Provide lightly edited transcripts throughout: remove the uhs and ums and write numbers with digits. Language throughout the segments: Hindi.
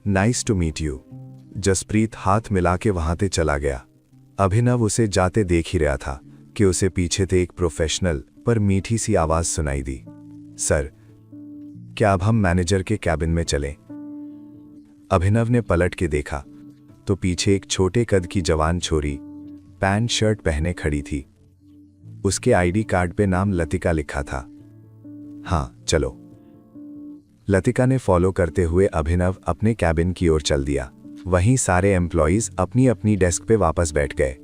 Nice to meet you. Jaspreet हाथ मिला के वहां ते चला गया। अभिनव उसे जाते देख ही रहा था कि उसे पीछे से एक प्रोफेशनल पर मीठी सी आवाज सुनाई दी। सर, क्या अब हम मैनेजर के कैबिन में चलें? अभिनव ने पलट के देखा तो पीछे एक छोटे कद की जवान छोरी पैंट शर्ट पहने खड़ी थी। उसके आईडी कार्ड पे नाम लतिका लिखा था। हाँ, चलो। लतिका ने फॉलो करते हुए अभिनव अपने कैबिन की ओर चल दिया। वहीं सारे एम्प्लॉइज अपनी अपनी डेस्क पे वापस बैठ गए।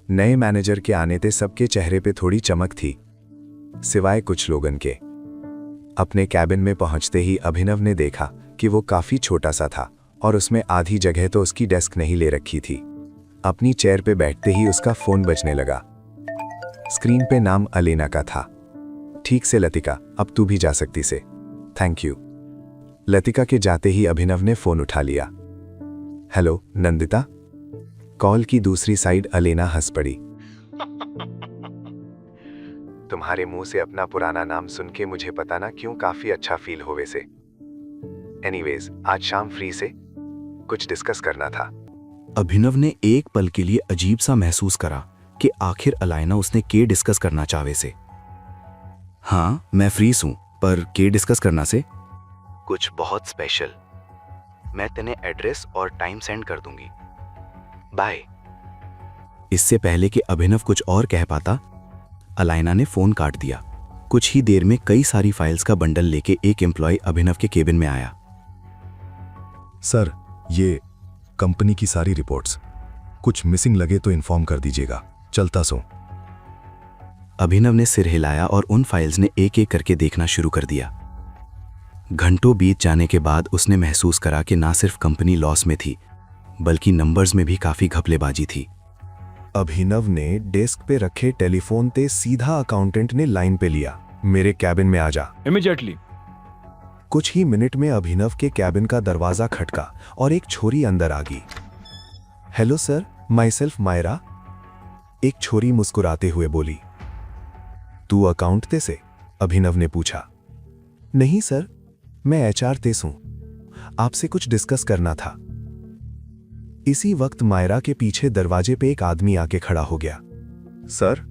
नए मैनेजर के आने से सबके चेहरे पे थोड़ी चमक थी, सिवाय कुछ लोगन के। अपने कैबिन में पहुंचते ही अभिनव ने देखा कि वो काफी छोटा सा था और उसमें आधी जगह तो उसकी डेस्क नहीं ले रखी थी। अपनी चेयर पे बैठते ही उसका फोन बजने लगा। स्क्रीन पे नाम अलेना का था। ठीक से लतिका, अब तू भी जा सकती से। Thank you. लतिका के जाते ही अभिनव ने फोन उठा लिया। हेलो नंदिता। कॉल की दूसरी साइड अलेना हंस पड़ी। तुम्हारे मुंह से अपना पुराना नाम सुन के मुझे पता ना क्यों काफी अच्छा फील हो वैसे। एनीवेज, आज शाम फ्री से कुछ डिस्कस करना था। अभिनव ने एक पल के लिए अजीब सा महसूस करा कि आखिर अलाइना उसने के डिस्कस करना चाहे से। हाँ, मैं फ्री हूं, पर के डिस्कस करना से कुछ बहुत स्पेशल। मैं तेने एड्रेस और टाइम सेंड कर दूंगी। बाय। इससे पहले कि अभिनव कुछ और कह पाता, अलाइना ने फोन काट दिया। कुछ ही देर में कई सारी फाइल्स का बंडल लेके एक एम्प्लॉय अभिनव के केबिन में आया। सर, ये कंपनी की सारी रिपोर्ट्स, कुछ मिसिंग लगे तो इन्फॉर्म कर दीजिएगा। चलता सो। अभिनव ने सिर हिलाया और उन फाइल्स ने एक एक करके देखना शुरू कर दिया। घंटों बीत जाने के बाद उसने महसूस करा कि ना सिर्फ कंपनी लॉस में थी, बल्कि नंबर्स में भी काफी घपलेबाजी थी। अभिनव ने डेस्क पे रखे टेलीफोन ते सीधा अकाउंटेंट ने लाइन पे लिया। मेरे कैबिन में आ जा इमीडिएटली। कुछ ही मिनट में अभिनव के कैबिन का दरवाजा खटका और एक छोरी अंदर आ गई। Hello sir, myself Myra. एक छोरी मुस्कुराते हुए बोली। तू अकाउंट ते से? अभिनव ने पूछा। नहीं सर, मैं एचआर ते हूं, आपसे कुछ डिस्कस करना था। इसी वक्त मायरा के पीछे दरवाजे पे एक आदमी आके खड़ा हो गया। Sir,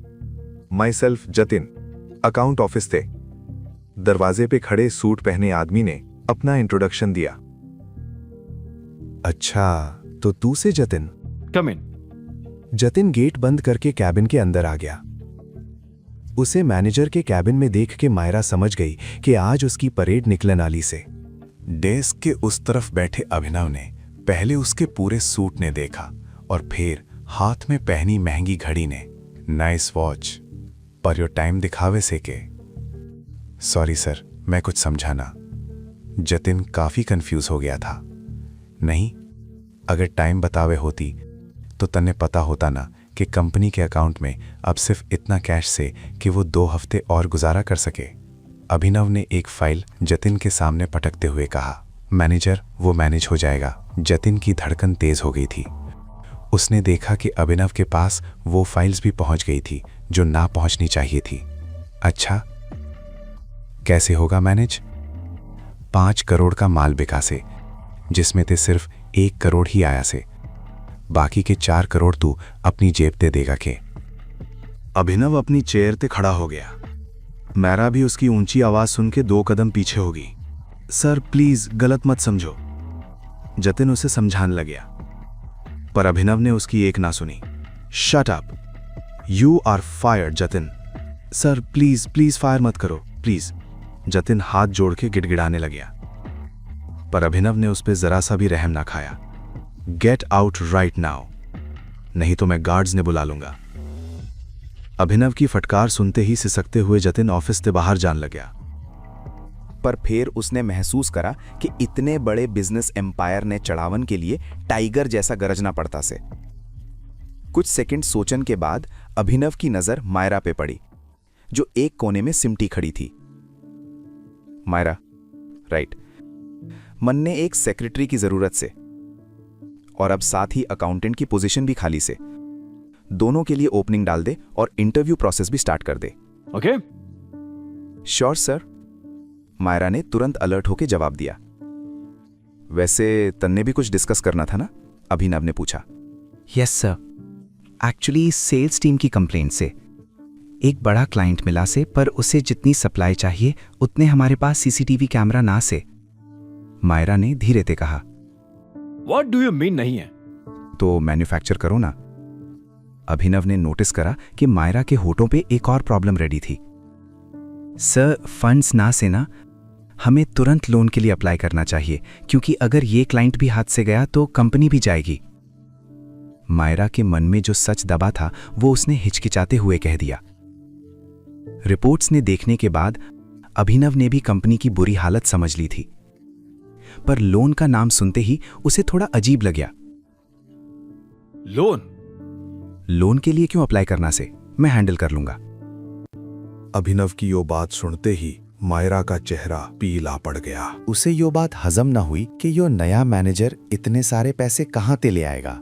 my self Jatin, account office थे। दरवाजे पे खड़े सूट पहने आदमी ने अपना इंट्रोडक्शन दिया। अच्छा, तो तू से जतिन? कम इन। जतिन गेट बंद करके कैबिन के अंदर आ गया। उसे मैनेजर के कैबिन में देख के मायरा समझ गई कि आज उसकी परेड निकलन आली से। डेस्क के उस तरफ बैठे अभिनव ने पहले उसके पूरे सूट ने देखा और फिर हाथ में पहनी महंगी घड़ी ने। Nice watch, per your time दिखावे से के। सॉरी सर, मैं कुछ समझा ना। जतिन काफी कंफ्यूज हो गया था। नहीं, अगर टाइम बतावे होती तो तन्ने पता होता ना कि कंपनी के अकाउंट में अब सिर्फ इतना कैश से कि वो 2 हफ्ते और गुजारा कर सके। अभिनव ने एक फाइल जतिन के सामने पटकते हुए कहा। मैनेजर, वो मैनेज हो जाएगा। जतिन की धड़कन तेज हो गई थी। उसने देखा कि अभिनव के पास वो फाइल्स भी पहुंच गई थी जो ना पहुंचनी चाहिए थी। अच्छा, कैसे होगा मैनेज? 5 करोड़ का माल बिका से, जिसमें ते सिर्फ 1 करोड़ ही आया से। बाकी के 4 करोड़ तू अपनी जेब ते देगा के। अभिनव अपनी चेयर ते खड़ा हो गया। मैरा भी उसकी ऊंची आवाज सुन के 2 कदम पीछे होगी। सर प्लीज गलत मत समझो। जतिन उसे समझाने लगा, पर अभिनव ने उसकी एक ना सुनी। Shut up, you are fired Jatin. Sir please please fire मत करो प्लीज। जतिन हाथ जोड़ के गिड़गिड़ाने लगा, पर अभिनव ने उस पर जरा सा भी रहम ना खाया। गेट आउट राइट नाउ, नहीं तो मैं गार्ड्स ने बुला लूंगा। अभिनव की फटकार सुनते ही सिसकते हुए जतिन ऑफिस से बाहर जाने लगा। पर फिर उसने महसूस करा कि इतने बड़े बिजनेस एम्पायर ने चढ़ावन के लिए टाइगर जैसा गरजना पड़ता से। कुछ सेकंड सोचन के बाद अभिनव की नजर मायरा पे पड़ी, जो एक कोने में सिमटी खड़ी थी। मायरा, राइट। मन ने एक सेक्रेटरी की जरूरत से, और अब साथ ही अकाउंटेंट की पोजीशन भी खाली से। दोनों के लिए ओपनिंग डाल दे और इंटरव्यू प्रोसेस भी स्टार्ट कर दे। ओके? श्योर सर, मायरा ने तुरंत अलर्ट होकर जवाब दिया। वैसे तन्ने भी कुछ डिस्कस करना था ना? अभिनव ने पूछा। Yes sir, actually sales team की कंप्लेंट से एक बड़ा क्लाइंट मिला से, पर उसे जितनी सप्लाई चाहिए उतने हमारे पास सीसीटीवी कैमरा ना से। मायरा ने धीरे से कहा। व्हाट डू यू मीन नहीं है? तो मैन्युफैक्चर करो ना। अभिनव ने नोटिस करा कि मायरा के होठों पे एक और प्रॉब्लम रेडी थी। सर, फंड्स ना से ना, हमें तुरंत लोन के लिए अप्लाई करना चाहिए, क्योंकि अगर ये क्लाइंट भी हाथ से गया तो कंपनी भी जाएगी। मायरा के मन में जो सच दबा था वो उसने हिचकिचाते हुए कह दिया। रिपोर्ट्स ने देखने के बाद अभिनव ने भी कंपनी की बुरी हालत समझ ली थी, पर लोन का नाम सुनते ही उसे थोड़ा अजीब लगा। लोन के लिए क्यों अप्लाई करना से, मैं हैंडल कर लूंगा। अभिनव की यो बात सुनते ही मायरा का चेहरा पीला पड़ गया। उसे यो बात हजम न हुई कि यो नया मैनेजर इतने सारे पैसे कहां ते ले आएगा।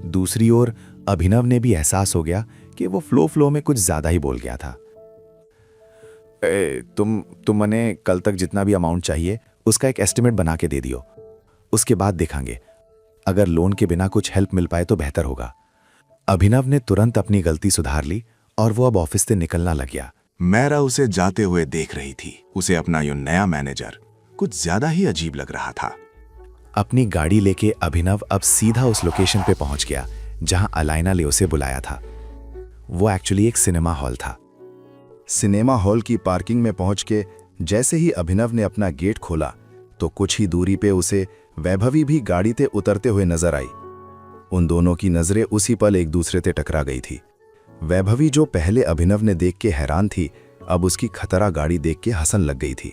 दूसरी ओर अभिनव ने भी एहसास हो गया कि वो फ्लो में कुछ ज्यादा ही बोल गया था। तुम मने कल तक जितना भी अमाउंट चाहिए उसका एक एस्टिमेट बना के दे दियो, उसके बाद देखेंगे। अगर लोन के बिना कुछ हेल्प मिल पाए तो बेहतर होगा। अभिनव ने तुरंत अपनी गलती सुधार ली और वो अब ऑफिस से निकलना लग गया। मैरा उसे जाते हुए देख रही थी। उसे अपना यो नया मैनेजर कुछ ज्यादा ही अजीब लग रहा था। अपनी गाड़ी लेके अभिनव अब सीधा उस लोकेशन पे पहुंच गया जहां अलाइना ने उसे बुलाया था। वो एक्चुअली एक सिनेमा हॉल था। सिनेमा हॉल की पार्किंग में पहुंच के जैसे ही अभिनव ने अपना गेट खोला तो कुछ ही दूरी पे उसे वैभवी भी गाड़ी से उतरते हुए नजर आई। उन दोनों की नजरें उसी पल एक दूसरे से टकरा गई थी। वैभवी, जो पहले अभिनव ने देख के हैरान थी, अब उसकी खतरा गाड़ी देख के हंसन लग गई थी।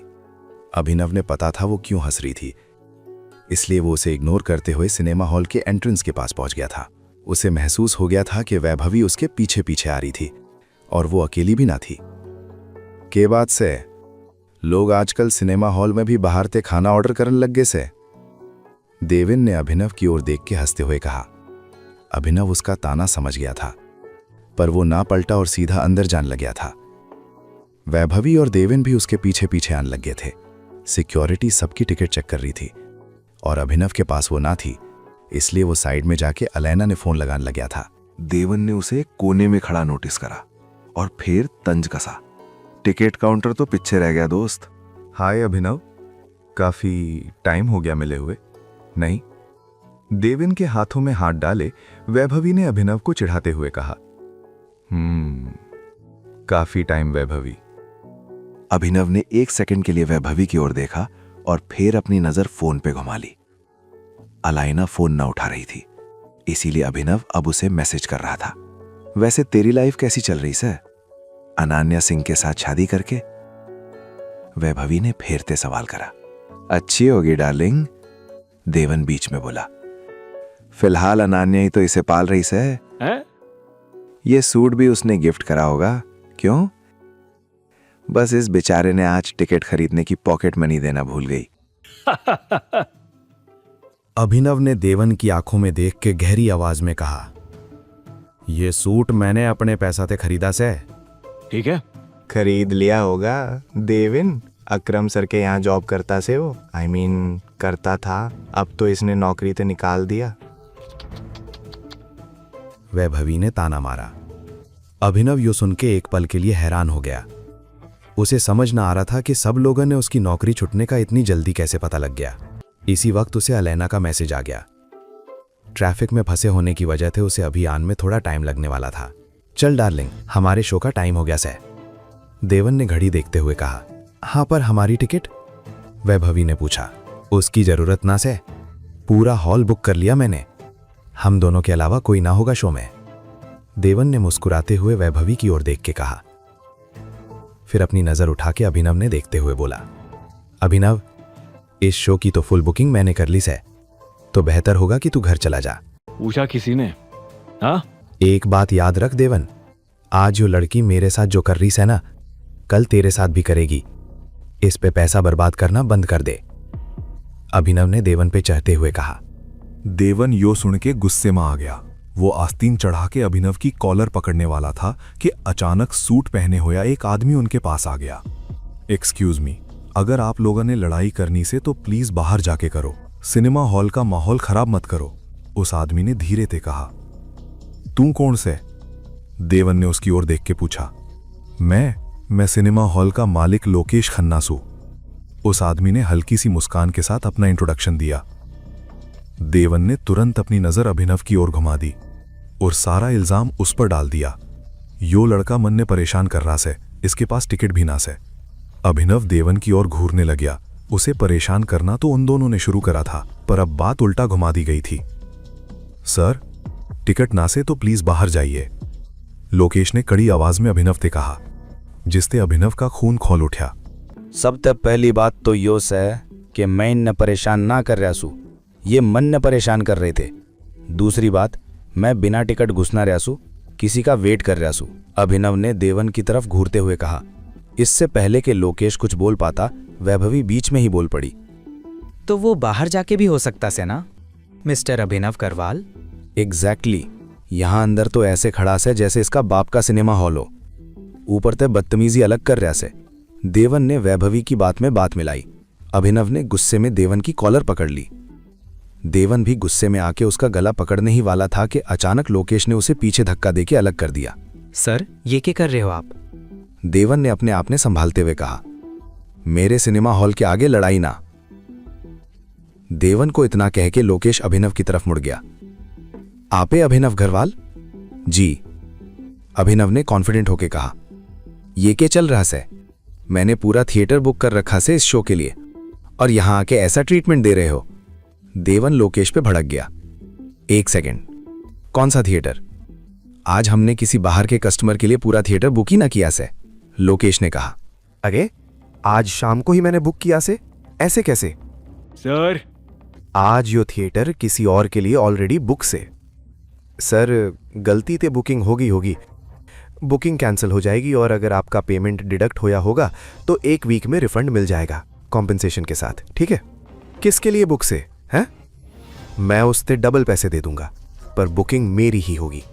अभिनव ने पता था वो क्यों हंस रही थी, इसलिए वो उसे इग्नोर करते हुए सिनेमा हॉल के एंट्रेंस के पास पहुंच गया था। उसे महसूस हो गया था कि वैभवी उसके पीछे पीछे आ रही थी और वो अकेली भी ना थी। के बाद से लोग आजकल सिनेमा हॉल में भी बाहर से खाना ऑर्डर करने लग गए से, देवेन ने अभिनव की ओर देख के हंसते हुए कहा। अभिनव उसका ताना समझ गया था, पर वो ना पलटा और सीधा अंदर जाने लग गया था। वैभवी और देवेन भी उसके पीछे पीछे आने लग गए थे। सिक्योरिटी सबकी टिकट चेक कर रही थी और अभिनव के पास वो ना थी, इसलिए वो साइड में जाके अलाइना ने फोन लगाने लग गया था। देवन ने उसे कोने में खड़ा नोटिस करा और फिर तंज कसा। टिकट काउंटर तो पीछे रह गया दोस्त। हाय अभिनव, काफी टाइम हो गया मिले हुए। नहीं, देवेन के हाथों में हाथ डाले वैभवी ने अभिनव को चिढ़ाते हुए कहा। काफी टाइम वैभवी। अभिनव ने एक सेकंड के लिए वैभवी की ओर देखा और फिर अपनी नजर फोन पे घुमा ली। अलाइना फोन न उठा रही थी, इसीलिए अभिनव अब उसे मैसेज कर रहा था। वैसे तेरी लाइफ कैसी चल रही है अनान्या सिंह के साथ शादी करके? वैभवी ने फेरते सवाल करा। अच्छी होगी डार्लिंग, देवन बीच में बोला। फिलहाल अनान्या ही तो इसे पाल रही है? ये सूट भी उसने गिफ्ट करा होगा, क्यों? बस इस बेचारे ने आज टिकट खरीदने की पॉकेट मनी देना भूल गई। अभिनव ने देवन की आंखों में देख के गहरी आवाज में कहा, ये सूट मैंने अपने पैसा से खरीदा से। ठीक है, खरीद लिया होगा देवेन। अकरम सर के यहाँ जॉब करता से वो, करता था, अब तो इसने नौकरी से निकाल दिया। वैभवी ने ताना मारा। अभिनव यो सुन के एक पल के लिए हैरान हो गया। उसे समझ ना आ रहा था कि सब लोगों ने उसकी नौकरी छूटने का इतनी जल्दी कैसे पता लग गया। इसी वक्त उसे अलाइना का मैसेज आ गया। ट्रैफिक में फंसे होने की वजह से उसे अभियान में थोड़ा टाइम लगने वाला था। चल डार्लिंग, हमारे शो का टाइम हो गया से, देवन ने घड़ी देखते हुए कहा। हाँ, पर हमारी टिकट? वैभवी ने पूछा। उसकी जरूरत ना से, पूरा हॉल बुक कर लिया मैंने। हम दोनों के अलावा कोई ना होगा शो में। देवन ने मुस्कुराते हुए वैभवी की ओर देख के कहा। फिर अपनी नजर उठा के अभिनव ने देखते हुए बोला, अभिनव, इस शो की तो फुल बुकिंग मैंने कर ली से, तो बेहतर होगा कि तू घर चला जा। पूछा किसी ने? हाँ, एक बात याद रख देवन, आज जो लड़की मेरे साथ जो कर रही है ना, कल तेरे साथ भी करेगी। इस पे पैसा बर्बाद करना बंद कर दे, अभिनव ने देवन पे चढ़ते हुए कहा। देवन यो सुन के गुस्से में आ गया। वो आस्तीन चढ़ा के अभिनव की कॉलर पकड़ने वाला था कि अचानक सूट पहने हुआ एक आदमी उनके पास आ गया। एक्सक्यूज मी, अगर आप लोगों ने लड़ाई करनी से तो प्लीज बाहर जाके करो, सिनेमा हॉल का माहौल खराब मत करो, उस आदमी ने धीरे से कहा। तू कौन से? देवन ने उसकी ओर देख के पूछा। मैं सिनेमा हॉल का मालिक लोकेश खन्ना सू। उस आदमी ने हल्की सी मुस्कान के साथ अपना इंट्रोडक्शन दिया। देवन ने तुरंत अपनी नजर अभिनव की ओर घुमा दी और सारा इल्जाम उस पर डाल दिया। यो लड़का मन ने परेशान कर रहा से, इसके पास टिकट भी ना से। अभिनव देवन की ओर घूरने लग गया। उसे परेशान करना तो उन दोनों ने शुरू करा था, पर अब बात उल्टा घुमा दी गई थी। सर, टिकट ना से तो प्लीज बाहर जाइए, लोकेश ने कड़ी आवाज में अभिनव से कहा, जिससे अभिनव का खून खौल उठा। सब तक पहली बात तो यो है कि मैं इन्हें परेशान ना कर रहा सू, ये मन ने परेशान कर रहे थे। दूसरी बात, मैं बिना टिकट घुसना रहा सू, किसी का वेट कर रहा सू, अभिनव ने देवन की तरफ घूरते हुए कहा। इससे पहले कि लोकेश कुछ बोल पाता, वैभवी बीच में ही बोल पड़ी। तो वो बाहर जाके भी हो सकता से ना, मिस्टर अभिनव करवाल? एग्जैक्टली, यहाँ अंदर तो ऐसे खड़ा से जैसे इसका बाप का सिनेमा हॉल हो, ऊपर ते बदतमीजी अलग कर रहा से। देवन ने वैभवी की बात में बात मिलाई। अभिनव ने गुस्से में देवन की कॉलर पकड़ ली। देवन भी गुस्से में आके उसका गला पकड़ने ही वाला था कि अचानक लोकेश ने उसे पीछे धक्का देके अलग कर दिया। सर, ये क्या कर रहे हो आप? देवन ने अपने आप ने संभालते हुए कहा, मेरे सिनेमा हॉल के आगे लड़ाई ना। देवन को इतना कह के लोकेश अभिनव की तरफ मुड़ गया। आपे अभिनव घरवाल? जी, अभिनव ने कॉन्फिडेंट होके कहा। ये क्या चल रहा से? मैंने पूरा थिएटर बुक कर रखा से इस शो के लिए, और यहां आके ऐसा ट्रीटमेंट दे रहे हो? देवन लोकेश पे भड़क गया। एक सेकंड, कौन सा थिएटर? आज हमने किसी बाहर के कस्टमर के लिए पूरा थिएटर बुक ही ना किया से, लोकेश ने कहा। अरे, आज शाम को ही मैंने बुक किया से, ऐसे कैसे? सर, आज यो थिएटर किसी और के लिए ऑलरेडी बुक से। सर, गलती से बुकिंग होगी, बुकिंग कैंसिल हो जाएगी, और अगर आपका पेमेंट डिडक्ट होया होगा तो 1 वीक में रिफंड मिल जाएगा कॉम्पेंसेशन के साथ, ठीक है? किसके लिए बुक से हैं? मैं उससे डबल पैसे दे दूंगा, पर बुकिंग मेरी ही होगी,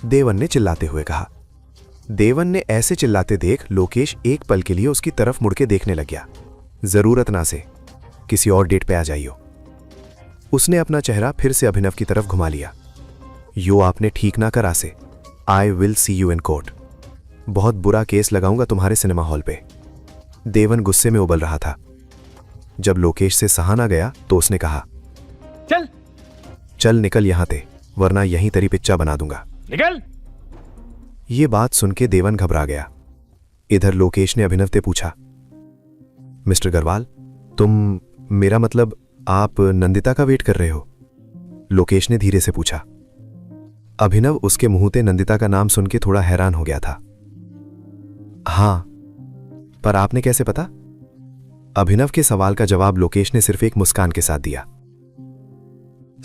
देवन ने चिल्लाते हुए कहा। देवन ने ऐसे चिल्लाते देख लोकेश एक पल के लिए उसकी तरफ मुड़ के देखने लग गया। जरूरत ना से, किसी और डेट पे आ जाइयो। उसने अपना चेहरा फिर से अभिनव की तरफ घुमा लिया। यो आपने ठीक ना करा से, I will see you in court. बहुत बुरा केस लगाऊंगा तुम्हारे सिनेमा हॉल पे। देवन गुस्से में उबल रहा था। जब लोकेश से सहा ना गया तो उसने कहा, चल निकल यहां ते, वरना यहीं तेरी पिच्चा बना दूंगा। निकल। ये बात सुन के देवन घबरा गया। इधर लोकेश ने अभिनव से पूछा, मिस्टर गरवाल, तुम, मेरा मतलब आप नंदिता का वेट कर रहे हो? लोकेश ने धीरे से पूछा। अभिनव उसके मुंह से नंदिता का नाम सुन के थोड़ा हैरान हो गया था। हां, पर आपने कैसे पता? अभिनव के सवाल का जवाब लोकेश ने सिर्फ एक मुस्कान के साथ दिया।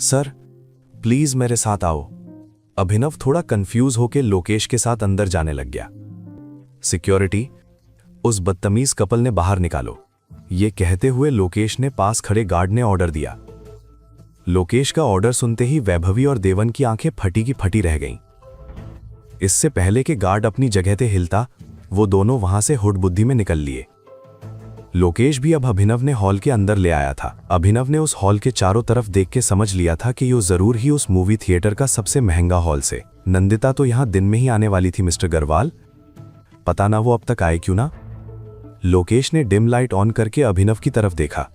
सर, प्लीज मेरे साथ आओ। अभिनव थोड़ा कंफ्यूज होकर लोकेश के साथ अंदर जाने लग गया। सिक्योरिटी, उस बदतमीज कपल ने बाहर निकालो, ये कहते हुए लोकेश ने पास खड़े गार्ड ने ऑर्डर दिया। लोकेश का ऑर्डर सुनते ही वैभवी और देवन की आंखें फटी की फटी रह गईं। इससे पहले कि गार्ड अपनी जगह से हिलता, वो दोनों वहां से हुड़बुद्धि में निकल लिए। लोकेश भी अब अभिनव ने हॉल के अंदर ले आया था। अभिनव ने उस हॉल के चारों तरफ देख के समझ लिया था कि ये जरूर ही उस मूवी थिएटर का सबसे महंगा हॉल से। नंदिता तो यहां दिन में ही आने वाली थी मिस्टर गरवाल, पता ना वो अब तक आए क्यों ना। लोकेश ने डिम लाइट ऑन करके अभिनव की तरफ देखा,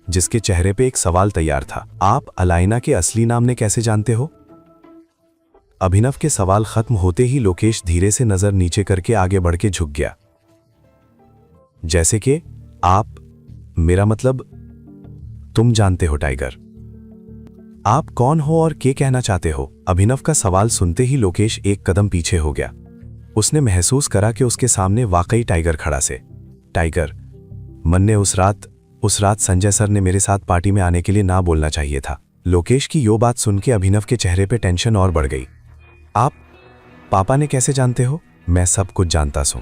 जिसके चेहरे पे एक सवाल तैयार था। आप अलाइना के असली नाम ने कैसे जानते हो? अभिनव के सवाल खत्म होते ही लोकेश धीरे से नजर नीचे करके आगे बढ़ के झुक गया। जैसे कि आप, मेरा मतलब तुम जानते हो टाइगर। आप कौन हो और क्या कहना चाहते हो? अभिनव का सवाल सुनते ही लोकेश एक कदम पीछे हो गया। उसने महसूस करा कि उसके सामने वाकई टाइगर खड़ा से। टाइगर, मन ने उस रात संजय सर ने मेरे साथ पार्टी में आने के लिए ना बोलना चाहिए था। लोकेश की यो बात सुन के अभिनव के चेहरे पे टेंशन और बढ़ गई। आप पापा ने कैसे जानते हो? मैं सब कुछ जानता हूं,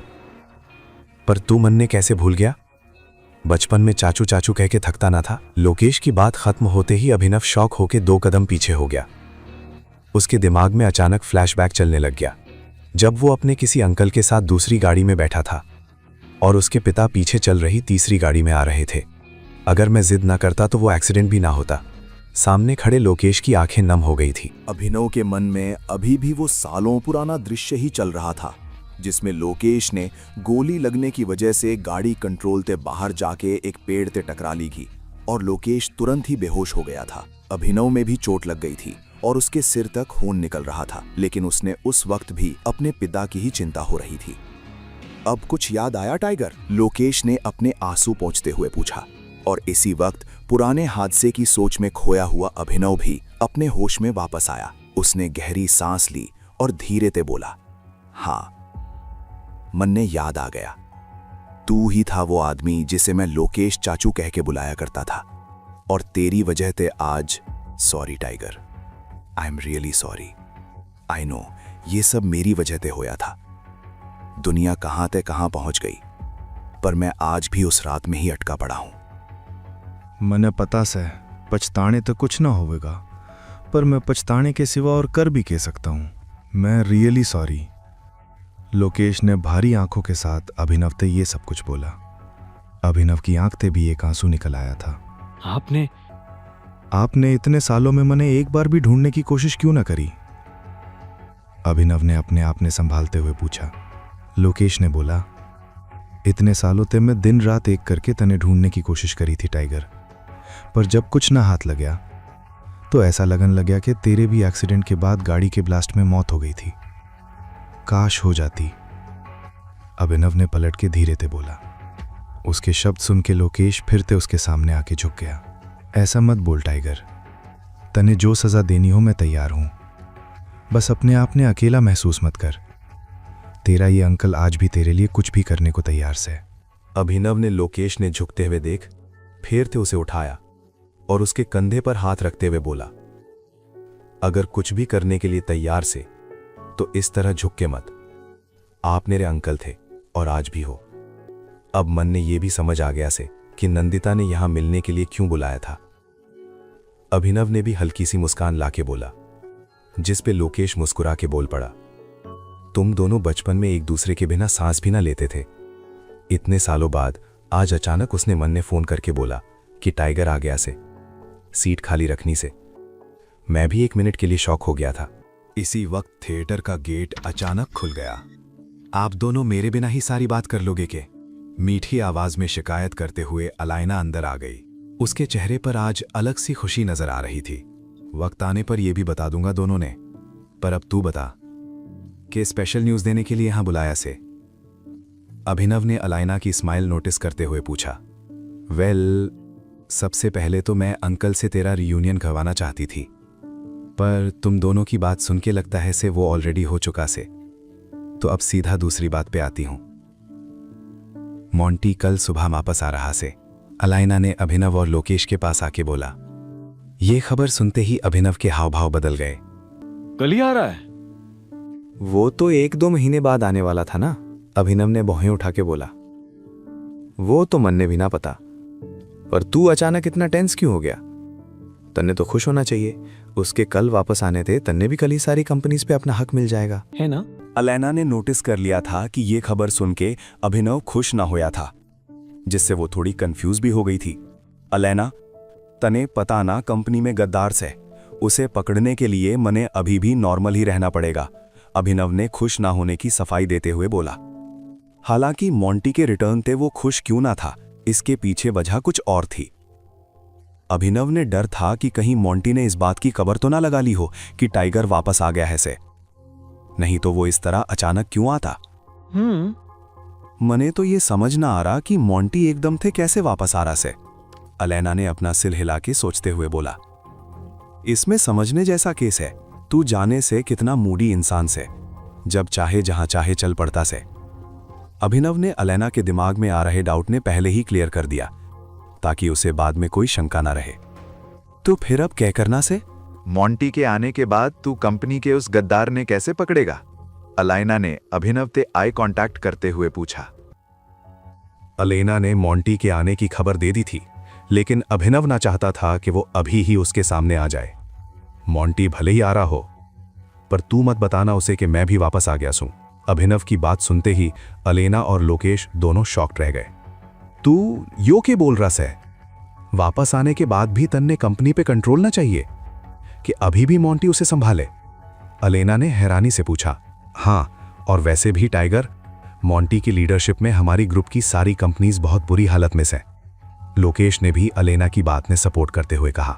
पर तू मन ने कैसे भूल गया? बचपन में चाचू चाचू कह के थकता ना था। लोकेश की बात खत्म होते ही अभिनव शॉक होके 2 कदम पीछे हो गया। उसके दिमाग में अचानक फ्लैशबैक चलने लग गया, जब वो अपने किसी अंकल के साथ दूसरी गाड़ी में बैठा था और उसके पिता पीछे चल रही तीसरी गाड़ी में आ रहे थे। अगर मैं जिद ना करता तो वो एक्सीडेंट भी ना होता। सामने खड़े लोकेश की आंखें नम हो गई थी। अभिनव के मन में अभी भी वो सालों पुराना दृश्य ही चल रहा था, जिसमें लोकेश ने गोली लगने की वजह से गाड़ी कंट्रोल से बाहर जाके एक पेड़ से टकरा ली थी और लोकेश तुरंत ही बेहोश हो गया था। अभिनव में भी चोट लग गई थी और उसके सिर तक खून निकल रहा था, लेकिन उसने उस वक्त भी अपने पिता की ही चिंता हो रही थी। अब कुछ याद आया टाइगर? लोकेश ने अपने आंसू पोंछते हुए पूछा। और इसी वक्त पुराने हादसे की सोच में खोया हुआ अभिनव भी अपने होश में वापस आया। उसने गहरी सांस ली और धीरे से बोला, हाँ, मन ने याद आ गया। तू ही था वो आदमी जिसे मैं लोकेश चाचू कह के बुलाया करता था, और तेरी वजह से आज। Sorry tiger, I am really sorry. I know ये सब मेरी वजह से होया था। दुनिया कहां ते कहां पहुंच गई, पर मैं आज भी उस रात में ही अटका पड़ा हूं। मने पता से पछताने तो कुछ ना होवेगा, पर मैं पछताने के सिवा और कर भी कह सकता हूं। मैं रियली सॉरी। लोकेश ने भारी आंखों के साथ अभिनव से ये सब कुछ बोला। अभिनव की आंख से भी एक आंसू निकल आया था। आपने इतने सालों में मने एक बार भी ढूंढने की कोशिश क्यों ना करी? अभिनव ने अपने आप ने संभालते हुए पूछा। लोकेश ने बोला, इतने सालों ते मैं दिन रात एक करके तने ढूंढने की कोशिश करी थी टाइगर, पर जब कुछ ना हाथ लग्या तो ऐसा लगन लग्या कि तेरे भी एक्सीडेंट के बाद गाड़ी के ब्लास्ट में मौत हो गई थी। काश हो जाती। अभिनव ने पलट के धीरे से बोला। उसके शब्द सुन के लोकेश फिर से उसके सामने आके झुक गया। ऐसा मत बोल टाइगर, तने जो सजा देनी हो मैं तैयार हूं, बस अपने आप ने अकेला महसूस मत कर। तेरा ये अंकल आज भी तेरे लिए कुछ भी करने को तैयार से। अभिनव ने लोकेश ने झुकते हुए देख फिर से उसे उठाया और उसके कंधे पर हाथ रखते हुए बोला, अगर कुछ भी करने के लिए तैयार से तो इस तरह झुक के मत। आप मेरे अंकल थे और आज भी हो। अब मन ने यह भी समझ आ गया से कि नंदिता ने यहां मिलने के लिए क्यों बुलाया था। अभिनव ने भी हल्की सी मुस्कान लाके बोला, जिस पे लोकेश मुस्कुरा के बोल पड़ा, तुम दोनों बचपन में एक दूसरे के बिना सांस भी ना लेते थे। इतने सालों बाद आज अचानक उसने मन ने फोन करके बोला कि टाइगर आ गया से, सीट खाली रखनी से। मैं भी 1 मिनट के लिए शॉक हो गया था। इसी वक्त थिएटर का गेट अचानक खुल गया। आप दोनों मेरे बिना ही सारी बात कर लोगे के? मीठी आवाज में शिकायत करते हुए अलाइना अंदर आ गई। उसके चेहरे पर आज अलग सी खुशी नजर आ रही थी। वक्त आने पर यह भी बता दूंगा दोनों ने, पर अब तू बता कि स्पेशल न्यूज देने के लिए यहां बुलाया से? अभिनव ने अलाइना की स्माइल नोटिस करते हुए पूछा। वेल, सबसे पहले तो मैं अंकल से तेरा रियूनियन करवाना चाहती थी, पर तुम दोनों की बात सुन के लगता है से वो ऑलरेडी हो चुका से, तो अब सीधा दूसरी बात पे आती हूं। मॉन्टी कल सुबह वापस आ रहा से, अलाइना ने अभिनव और लोकेश के पास आके बोला। ये खबर सुनते ही अभिनव के हाव भाव बदल गए। कल ही आ रहा है? वो तो 1-2 महीने बाद आने वाला था ना, अभिनव ने भौहें उठा के बोला। वो तो मन ने भी ना पता, पर तू अचानक इतना टेंस क्यों हो गया? तन्ने तो खुश होना चाहिए, उसके कल वापस आने थे, तन्ने भी कल ही सारी कंपनीज पे अपना हक मिल जाएगा, है ना? अलाइना ने नोटिस कर लिया था कि ये खबर सुन के अभिनव खुश ना होया था, जिससे वो थोड़ी कंफ्यूज भी हो गई थी। अलाइना, तने पता ना कंपनी में गद्दार से, उसे पकड़ने के लिए मने अभी भी नॉर्मल ही रहना पड़ेगा, अभिनव ने खुश ना होने की सफाई देते हुए बोला। हालांकि मॉन्टी के रिटर्न पे वो खुश क्यों ना था, इसके पीछे वजह कुछ और थी। अभिनव ने डर था कि कहीं मॉन्टी ने इस बात की खबर तो ना लगा ली हो कि टाइगर वापस आ गया है से, नहीं तो वो इस तरह अचानक क्यों आता। मने तो ये समझ ना आ रहा कि मॉन्टी एकदम थे कैसे वापस आ रहा से, अलाइना ने अपना सिर हिला के सोचते हुए बोला। इसमें समझने जैसा केस है, तू जाने से कितना मूडी इंसान से, जब चाहे जहां चाहे चल पड़ता से। अभिनव ने अलाइना के दिमाग में आ रहे डाउट ने पहले ही क्लियर कर दिया, ताकि उसे बाद में कोई शंका ना रहे। तो फिर अब क्या करना से? मॉन्टी के आने के बाद तू कंपनी के उस गद्दार ने कैसे पकड़ेगा? अलाइना ने अभिनव से आई कांटेक्ट करते हुए पूछा। अलेना ने मॉन्टी के आने की खबर दे दी थी, लेकिन अभिनव ना चाहता था कि वो अभी ही उसके सामने आ जाए। मॉन्टी भले ही आ रहा हो, पर तू मत बताना उसे कि मैं भी वापस आ गया सूं। अभिनव की बात सुनते ही अलेना और लोकेश दोनों शॉक्ड रह गए। तू यो के बोल रहा है? वापस आने के बाद भी तन्ने कंपनी पे कंट्रोल ना चाहिए कि अभी भी मोंटी उसे संभाले? अलेना ने हैरानी से पूछा। हाँ, और वैसे भी टाइगर, मोंटी की लीडरशिप में हमारी ग्रुप की सारी कंपनीज बहुत बुरी हालत में हैं। लोकेश ने भी अलेना की बात में सपोर्ट करते हुए कहा।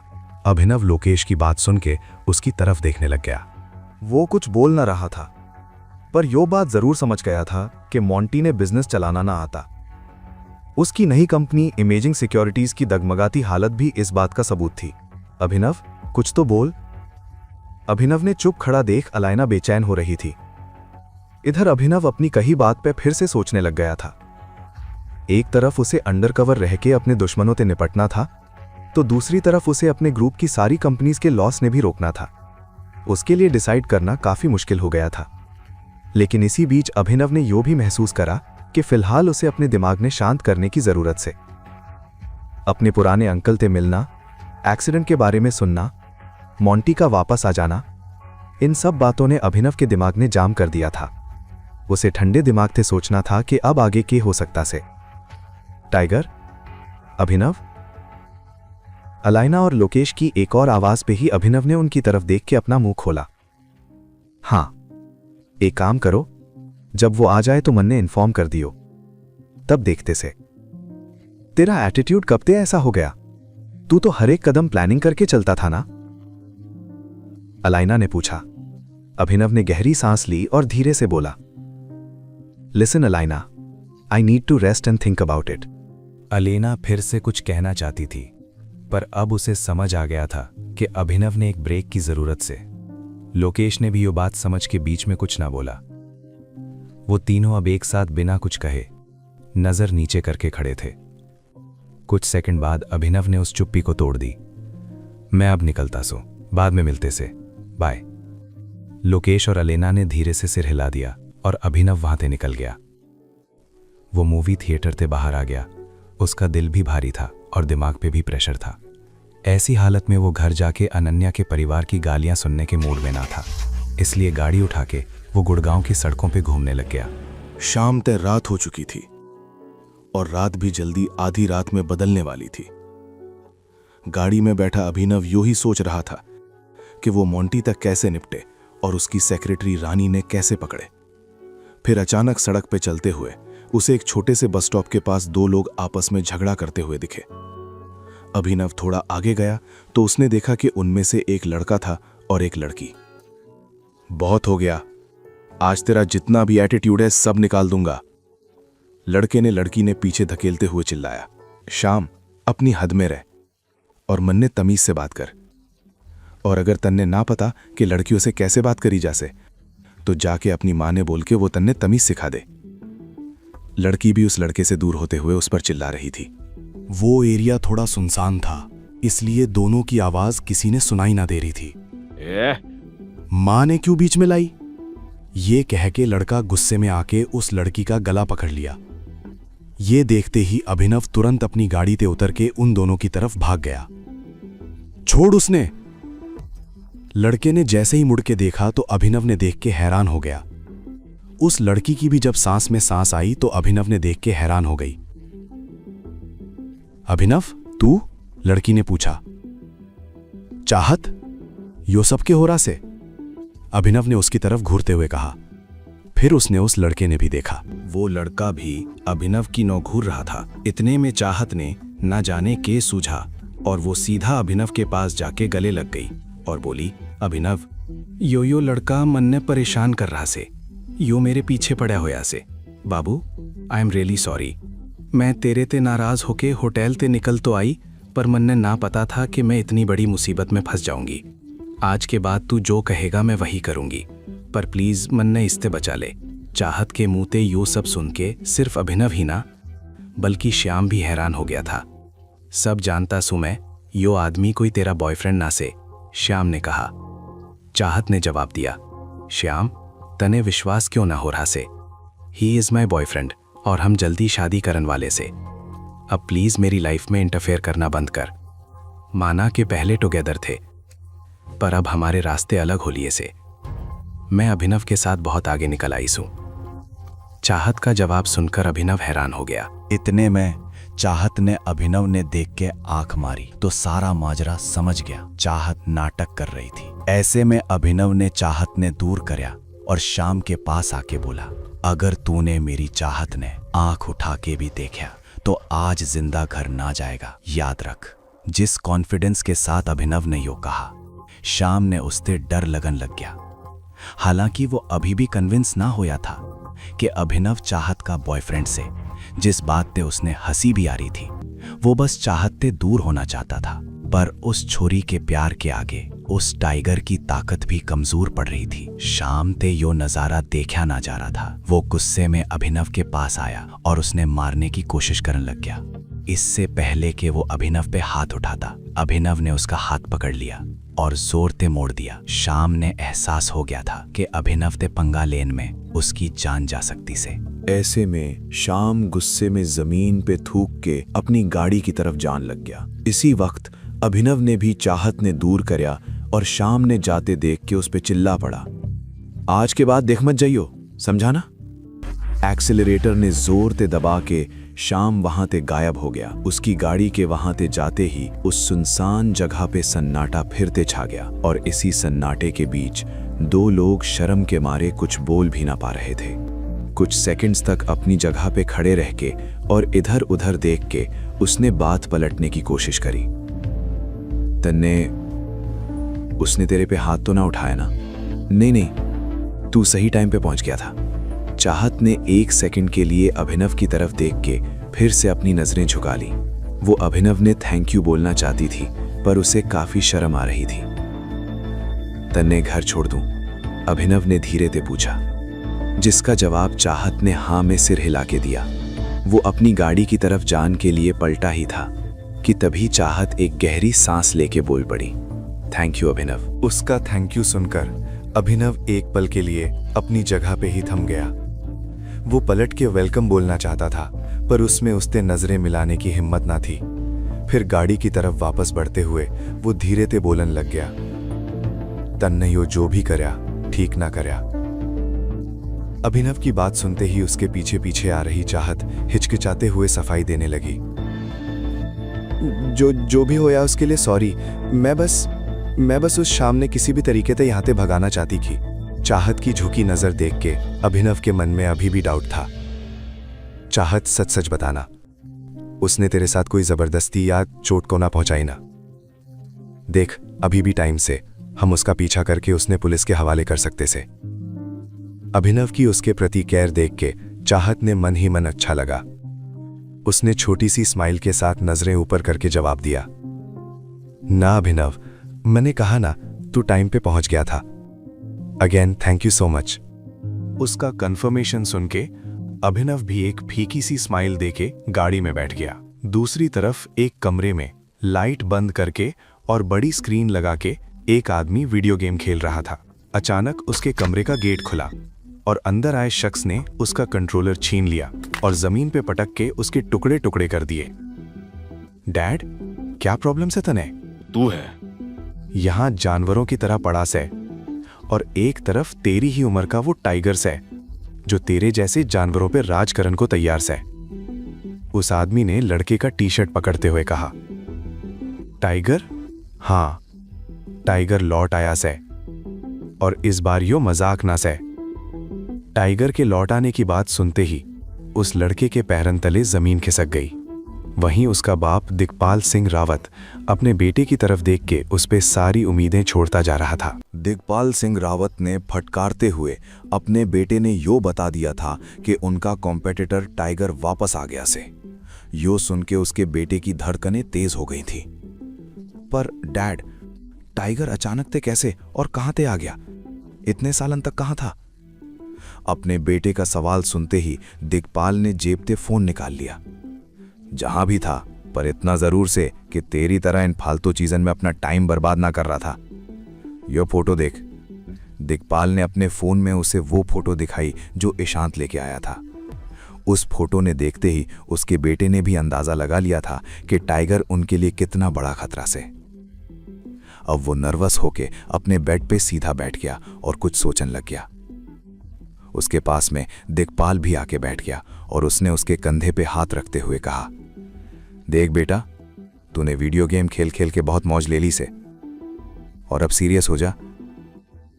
अभिनव लोकेश की बात सुन के उसकी तरफ देखने लग गया। वो कुछ बोल न रहा था, पर यो बात जरूर समझ गया था कि मोंटी ने बिजनेस चलाना ना आता। उसकी नई कंपनी इमेजिंग सिक्योरिटीज की दगमगाती हालत भी इस बात का सबूत थी। अभिनव, कुछ तो बोल। अभिनव ने चुप खड़ा देख अलाइना बेचैन हो रही थी। इधर अभिनव अपनी कही बात पे फिर से सोचने लग गया था। एक तरफ उसे अंडरकवर रह के अपने दुश्मनों से निपटना था, तो दूसरी तरफ उसे अपने ग्रुप की सारी कंपनीज के लॉस ने भी रोकना था। उसके लिए डिसाइड करना काफी मुश्किल हो गया था। लेकिन इसी बीच अभिनव ने यो भी महसूस करा कि फिलहाल उसे अपने दिमाग ने शांत करने की जरूरत से। अपने पुराने अंकल से मिलना, एक्सीडेंट के बारे में सुनना, मोंटी का वापस आ जाना, इन सब बातों ने अभिनव के दिमाग ने जाम कर दिया था। उसे ठंडे दिमाग से सोचना था कि अब आगे क्या हो सकता से। टाइगर, अभिनव। अलाइना और लोकेश की एक और आवाज पे ही अभिनव ने उनकी तरफ देख के अपना मुंह खोला। हाँ, एक काम करो, जब वो आ जाए तो मन ने इन्फॉर्म कर दियो, तब देखते से। तेरा एटीट्यूड कब से ऐसा हो गया? तू तो हर एक कदम प्लानिंग करके चलता था ना? अलाइना ने पूछा। अभिनव ने गहरी सांस ली और धीरे से बोला, listen Alaina, I need to rest and think about it. Alena फिर से कुछ कहना चाहती थी, पर अब उसे समझ आ गया था कि अभिनव ने एक ब्रेक की जरूरत से। लोकेश ने भी ये बात समझ के बीच में कुछ ना बोला। वो तीनों अब एक साथ बिना कुछ कहे नजर नीचे करके खड़े थे। कुछ सेकंड बाद अभिनव ने उस चुप्पी को तोड़ दी। मैं अब निकलता सो, बाद में मिलते से, बाय। लोकेश और अलेना ने धीरे से सिर हिला दिया और अभिनव वहां से निकल गया। वो मूवी थिएटर से बाहर आ गया। उसका दिल भी भारी था और दिमाग पे भी प्रेशर था। ऐसी हालत में वो घर जाके अनन्या के परिवार की गालियां सुनने के मूड में ना था, इसलिए गाड़ी उठा के वो गुड़गांव की सड़कों पे घूमने लग गया। शाम तय रात हो चुकी थी और रात भी जल्दी आधी रात में बदलने वाली थी। गाड़ी में बैठा अभिनव यूं ही सोच रहा था कि वो मोंटी तक कैसे निपटे और उसकी सेक्रेटरी रानी ने कैसे पकड़े। फिर अचानक सड़क पे चलते हुए उसे एक छोटे से बस स्टॉप के पास दो लोग आपस में झगड़ा करते हुए दिखे। अभिनव थोड़ा आगे गया तो उसने देखा कि उनमें से एक लड़का था और एक लड़की। बहुत हो गया, आज तेरा जितना भी एटीट्यूड है सब निकाल दूंगा, लड़के ने लड़की ने पीछे धकेलते हुए चिल्लाया। शाम, अपनी हद में रह और मन ने तमीज से बात कर, और अगर तन्ने ना पता कि लड़कियों से कैसे बात करी जासे तो जाके अपनी मां ने बोल के वो तन्ने तमीज सिखा दे। लड़की भी उस लड़के से दूर होते हुए उस पर चिल्ला रही थी। वो एरिया थोड़ा सुनसान था, इसलिए दोनों की आवाज किसी ने सुनाई ना दे रही थी। मां ने क्यों बीच में लाई? ये कह के लड़का गुस्से में आके उस लड़की का गला पकड़ लिया। ये देखते ही अभिनव तुरंत अपनी गाड़ी से उतर के उन दोनों की तरफ भाग गया। छोड़ उसने। लड़के ने जैसे ही मुड़ के देखा तो अभिनव ने देख के हैरान हो गया। उस लड़की की भी जब सांस में सांस आई तो अभिनव ने देख के हैरान हो गई। अभिनव, तू? लड़की ने पूछा। चाहत, यो सब के हो रहा से? अभिनव ने उसकी तरफ घूरते हुए कहा। फिर उसने उस लड़के ने भी देखा। वो लड़का भी अभिनव की नौ घूर रहा था। इतने में चाहत ने ना जाने के सूझा और वो सीधा अभिनव के पास जाके गले लग गई और बोली, अभिनव, यो लड़का मन ने परेशान कर रहा से, यो मेरे पीछे पड़ा होया से। बाबू, आई एम रियली सॉरी। मैं तेरे ते नाराज होके होटल ते निकल तो आई, पर मन ने ना पता था कि मैं इतनी बड़ी मुसीबत में फंस जाऊंगी। आज के बाद तू जो कहेगा मैं वही करूंगी, पर प्लीज मन ने इससे बचा ले। चाहत के मुंह ते यो सब सुन के सिर्फ अभिनव ही ना बल्कि श्याम भी हैरान हो गया था। सब जानता सु मैं, यो आदमी कोई तेरा बॉयफ्रेंड ना से, श्याम ने कहा। चाहत ने जवाब दिया, श्याम, तने विश्वास क्यों ना हो रहा से? ही इज माई बॉयफ्रेंड और हम जल्दी शादी करन वाले से। अब प्लीज मेरी लाइफ में इंटरफेयर करना बंद कर। माना कि पहले टुगेदर थे, पर अब हमारे रास्ते अलग हो लिए से। मैं अभिनव के साथ बहुत आगे निकल आई हूं। चाहत का जवाब सुनकर अभिनव हैरान हो गया। इतने में चाहत ने अभिनव ने देख के आंख मारी तो सारा माजरा समझ गया चाहत नाटक कर रही थी। ऐसे में अभिनव ने चाहत ने दूर करया और शाम के पास आके बोला, अगर तूने मेरी चाहत ने आंख उठा के भी देखा तो आज जिंदा घर ना जाएगा, याद रख। जिस कॉन्फिडेंस के साथ अभिनव ने यो कहा, शाम ने उससे डर लगन लग गया। हालांकि वो अभी भी कन्विंस ना होया था कि अभिनव चाहत का बॉयफ्रेंड से, जिस बात पे उसने हंसी भी आ रही थी, वो बस चाहत से दूर होना चाहता था। पर उस छोरी के प्यार के आगे उस टाइगर की ताकत भी कमजोर पड़ रही थी। शाम ते यो नजारा देखा ना जा रहा था। वो गुस्से में अभिनव के पास आया और उसने मारने की कोशिश करने लग गया। इससे पहले कि वो अभिनव पे हाथ उठाता, अभिनव ने उसका हाथ पकड़ लिया और जोर से मोड़ दिया। शाम ने एहसास हो गया था कि अभिनव ते पंगा लेन में उसकी जान जा सकती से। ऐसे में शाम गुस्से में जमीन पे थूक के अपनी गाड़ी की तरफ जान लग गया। इसी वक्त अभिनव ने भी चाहत ने दूर करया और शाम ने जाते देख के उस पे चिल्ला पड़ा, आज के बाद देख मत जाइयो, समझा ना। एक्सेलरेटर ने जोर से दबा के शाम वहां ते गायब हो गया। उसकी गाड़ी के वहां ते जाते ही उस सुनसान जगह पे सन्नाटा फिरते छा गया और इसी सन्नाटे के बीच दो लोग शर्म के मारे कुछ बोल भी ना पा रहे थे। कुछ सेकंड्स तक अपनी जगह पे खड़े रह के और इधर उधर देख के उसने बात पलटने की कोशिश करी। तन्ने, उसने तेरे पे हाथ तो ना उठाया ना? नहीं, तू सही टाइम पे पहुंच गया था। चाहत ने एक सेकंड के लिए अभिनव की तरफ देख के फिर से अपनी नजरें झुका ली। वो अभिनव ने थैंक यू बोलना चाहती थी पर उसे काफी शर्म आ रही थी। तन्ने घर छोड़ दूं? अभिनव ने धीरे से पूछा, जिसका जवाब चाहत ने हाँ में सिर हिला के दिया। वो अपनी गाड़ी की तरफ जान के लिए पलटा ही था कि तभी चाहत एक गहरी सांस लेके बोल पड़ी, थैंक यू अभिनव। उसका थैंक यू सुनकर अभिनव एक पल के लिए अपनी जगह पे ही थम गया। वो पलट के वेलकम बोलना चाहता था पर उसमें उससे नजरें मिलाने की हिम्मत ना थी। फिर गाड़ी की तरफ वापस बढ़ते हुए वो धीरे से बोलन लग गया, तन्ने यो जो भी करया ठीक ना करया। अभिनव की बात सुनते ही उसके पीछे पीछे आ रही चाहत हिचकिचाते हुए सफाई देने लगी। जो भी होया उसके लिए सॉरी। मैं बस उस शाम ने किसी भी तरीके से यहाँ से भगाना चाहती थी। चाहत की झुकी नजर देख के अभिनव के मन में अभी भी डाउट था। चाहत, सच सच बताना, उसने तेरे साथ कोई जबरदस्ती या चोट को ना पहुंचाई ना? देख, अभी भी टाइम से हम उसका पीछा करके उसने पुलिस के हवाले कर सकते से। अभिनव की उसके प्रति केयर देख के चाहत ने मन ही मन अच्छा लगा। उसने छोटी सी स्माइल के साथ नजरें ऊपर करके जवाब दिया, ना अभिनव, मैंने कहा ना, तू टाइम पे पहुंच गया था। Again thank you so much. उसका कंफर्मेशन सुन के अभिनव भी एक फीकी सी स्माइल देके गाड़ी में बैठ गया। दूसरी तरफ एक कमरे में लाइट बंद करके और बड़ी स्क्रीन लगा के एक आदमी वीडियो गेम खेल रहा था। अचानक उसके कमरे का गेट खुला और अंदर आए शख्स ने उसका कंट्रोलर छीन लिया और जमीन पे पटक के उसके टुकड़े टुकड़े कर दिए। डैड, क्या प्रॉब्लम से तने? तू है? यहां जानवरों की तरह पड़ा से और एक तरफ तेरी ही उम्र का वो टाइगर से जो तेरे जैसे जानवरों पे राज करने को तैयार से। उस आदमी ने लड़के का टी शर्ट पकड़ते हुए कहा, टाइगर? हाँ, टाइगर लौट आया से और इस बार यो मजाक ना से। टाइगर के लौट आने की बात सुनते ही उस लड़के के पैरन तले जमीन खिसक गई। वहीं उसका बाप दिग्पाल सिंह रावत अपने बेटे की तरफ देख के उस पे सारी उम्मीदें छोड़ता जा रहा था। दिग्पाल सिंह रावत ने फटकारते हुए अपने बेटे ने यो बता दिया था कि उनका कॉम्पिटिटर टाइगर वापस आ गया से। यो सुन के उसके बेटे की धड़कनें तेज हो गई थी। पर डैड, टाइगर अचानक ते कैसे और कहां ते आ गया? इतने सालन तक कहां था? अपने बेटे का सवाल सुनते ही दिग्पाल ने जेब से फोन निकाल लिया। जहां भी था, पर इतना जरूर से कि तेरी तरह इन फालतू चीजन में अपना टाइम बर्बाद ना कर रहा था। यो फोटो देख। दिग्पाल ने अपने फोन में उसे वो फोटो दिखाई जो ईशांत लेके आया था। उस फोटो ने देखते ही उसके बेटे ने भी अंदाजा लगा लिया था कि टाइगर उनके लिए कितना बड़ा खतरा से। अब वो नर्वस होके अपने बेड पे सीधा बैठ गया और कुछ सोचने लग गया। उसके पास में दिग्पाल भी आके बैठ गया और उसने उसके कंधे पे हाथ रखते हुए कहा, देख बेटा, तूने वीडियो गेम खेल खेल के बहुत मौज ले ली से, और अब सीरियस हो जा,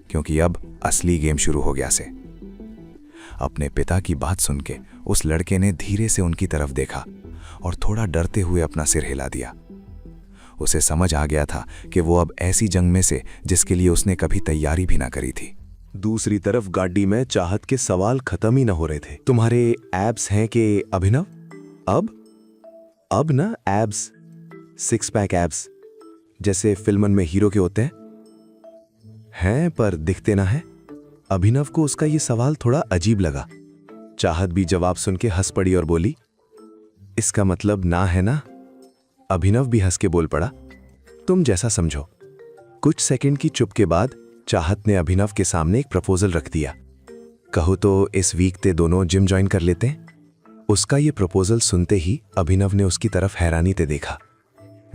क्योंकि अब असली गेम शुरू हो गया से। अपने पिता की बात सुन के उस लड़के ने धीरे से उनकी तरफ देखा और थोड़ा डरते हुए अपना सिर हिला दिया। उसे समझ आ गया था कि वो अब ऐसी जंग में से जिसके लिए उसने कभी तैयारी भी ना करी थी। दूसरी तरफ गाड़ी में चाहत के सवाल खत्म ही न हो रहे थे। तुम्हारे एब्स हैं कि अभिनव? अब ना एब्स, 6 पैक एब्स, जैसे फिल्मन में हीरो के होते हैं पर दिखते ना है। अभिनव को उसका ये सवाल थोड़ा अजीब लगा। चाहत भी जवाब सुन के हंस पड़ी और बोली, इसका मतलब ना है ना? अभिनव भी हंस के बोल पड़ा, तुम जैसा समझो। कुछ सेकंड की चुप के बाद चाहत ने अभिनव के सामने एक प्रपोजल रख दिया। कहो तो इस वीक ते दोनों जिम ज्वाइन कर लेते हैं। उसका ये प्रपोजल सुनते ही अभिनव ने उसकी तरफ हैरानी से देखा।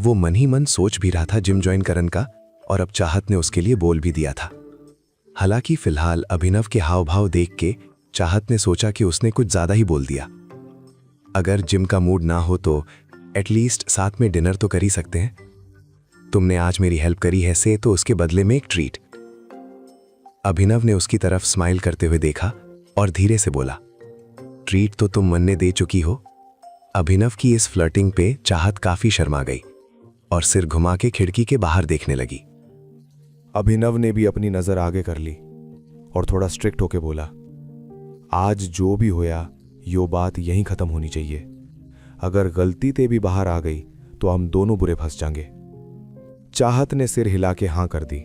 वो मन ही मन सोच भी रहा था जिम ज्वाइन करने का, और अब चाहत ने उसके लिए बोल भी दिया था। हालांकि फिलहाल अभिनव के हाव भाव देख के चाहत ने सोचा कि उसने कुछ ज्यादा ही बोल दिया। अगर जिम का मूड ना हो तो एटलीस्ट साथ में डिनर तो कर ही सकते हैं। तुमने आज मेरी हेल्प करी है से, तो उसके बदले में एक ट्रीट। अभिनव ने उसकी तरफ स्माइल करते हुए देखा और धीरे से बोला, ट्रीट तो तुम मन ने दे चुकी हो। अभिनव की इस फ्लर्टिंग पे चाहत काफी शर्मा गई और सिर घुमा के खिड़की के बाहर देखने लगी। अभिनव ने भी अपनी नजर आगे कर ली और थोड़ा स्ट्रिक्ट होके बोला, आज जो भी होया यो बात यहीं खत्म होनी चाहिए। अगर गलती ते भी बाहर आ गई तो हम दोनों बुरे फंस जाएंगे। चाहत ने सिर हिला के हां कर दी।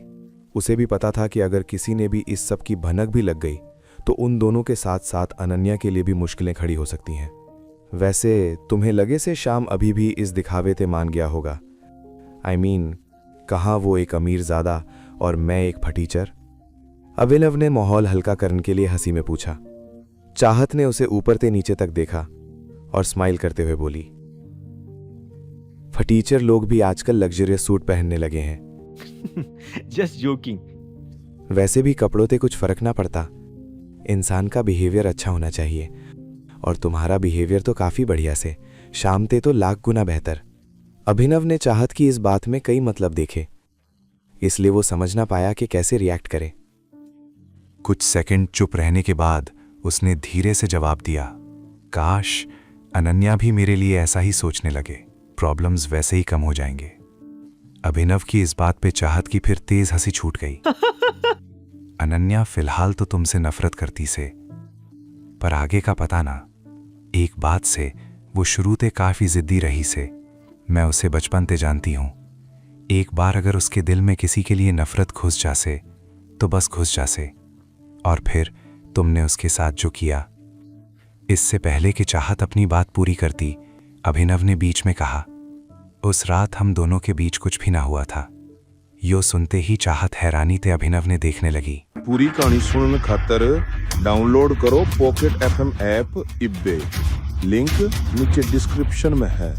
उसे भी पता था कि अगर किसी ने भी इस सब की भनक भी लग गई तो उन दोनों के साथ साथ अनन्या के लिए भी मुश्किलें खड़ी हो सकती हैं। वैसे तुम्हें लगे से श्याम अभी भी इस दिखावे ते मान गया होगा। I mean, कहाँ वो एक अमीरजादा और मैं एक फटीचर? अभिनव ने माहौल हल्का करने के लिए हंसी में पूछा। चाहत ने उसे ऊपर से नीचे तक देखा और स्माइल करते हुए बोली, फटीचर लोग भी आजकल लग्जरियस सूट पहनने लगे हैं। Just joking. वैसे भी कपड़ों से कुछ फर्क ना पड़ता, इंसान का बिहेवियर अच्छा होना चाहिए, और तुम्हारा बिहेवियर तो काफी बढ़िया से, शाम ते तो लाख गुना बेहतर। अभिनव ने चाहत की इस बात में कई मतलब देखे, इसलिए वो समझ ना पाया कि कैसे रिएक्ट करे। कुछ सेकंड चुप रहने के बाद उसने धीरे से जवाब दिया, काश अनन्या भी मेरे लिए ऐसा ही सोचने लगे, प्रॉब्लम्स वैसे ही कम हो जाएंगे। अभिनव की इस बात पे चाहत की फिर तेज हंसी छूट गई। अनन्या फिलहाल तो तुमसे नफरत करती से, पर आगे का पता ना। एक बात से वो शुरू ते काफी जिद्दी रही से, मैं उसे बचपन ते जानती हूं। एक बार अगर उसके दिल में किसी के लिए नफरत घुस जासे तो बस घुस जासे, और फिर तुमने उसके साथ जो किया। इससे पहले कि चाहत अपनी बात पूरी करती, अभिनव ने बीच में कहा, उस रात हम दोनों के बीच कुछ भी ना हुआ था। यो सुनते ही चाहत हैरानी ते अभिनव ने देखने लगी। पूरी कहानी सुनने खातर डाउनलोड करो पॉकेट FM ऐप इब्बे, लिंक नीचे डिस्क्रिप्शन में है।